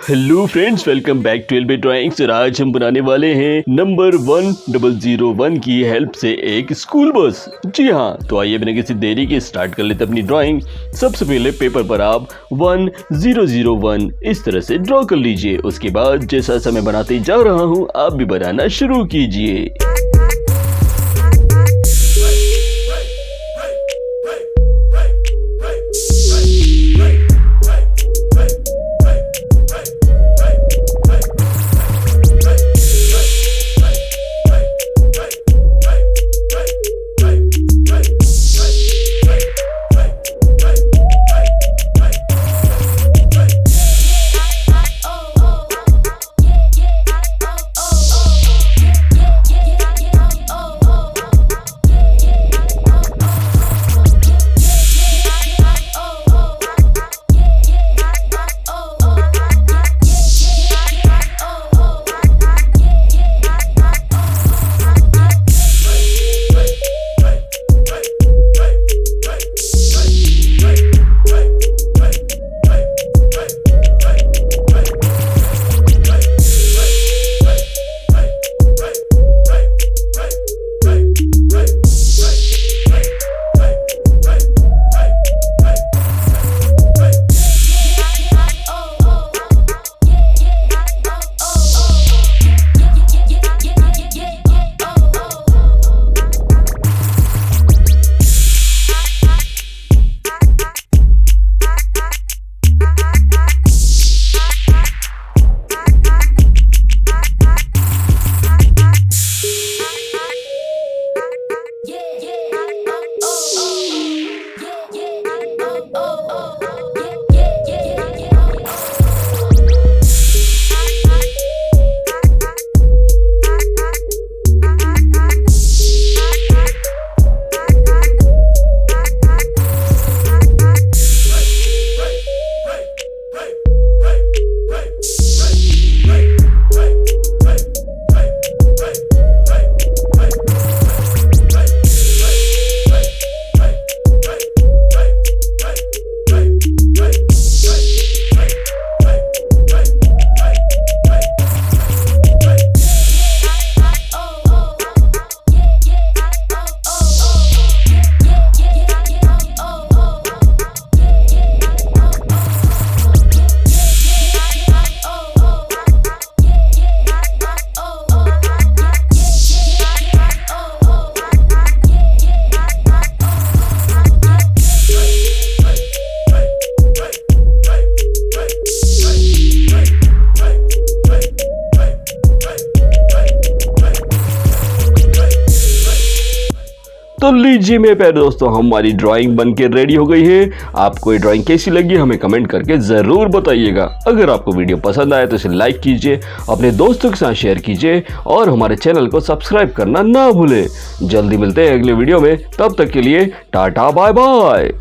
Hello friends, welcome back to LB drawings. और आज हम बनाने वाले हैं नंबर 1001 की हेल्प से एक स्कूल बस। जी हाँ, तो आइए बिना किसी देरी के स्टार्ट कर लेते अपनी ड्राइंग। सबसे पहले पेपर पर आप 1001 इस तरह से ड्रॉ कर लीजिए। उसके बाद जैसा मैं बनाते जा रहा हूँ आप भी बनाना शुरू कीजिए। तो लीजिए मेरे प्यारे दोस्तों, हमारी ड्राइंग बनके रेडी हो गई है। आपको ये ड्राइंग कैसी लगी हमें कमेंट करके ज़रूर बताइएगा। अगर आपको वीडियो पसंद आए तो इसे लाइक कीजिए, अपने दोस्तों के साथ शेयर कीजिए और हमारे चैनल को सब्सक्राइब करना ना भूलें। जल्दी मिलते हैं अगले वीडियो में, तब तक के लिए टाटा बाय बाय।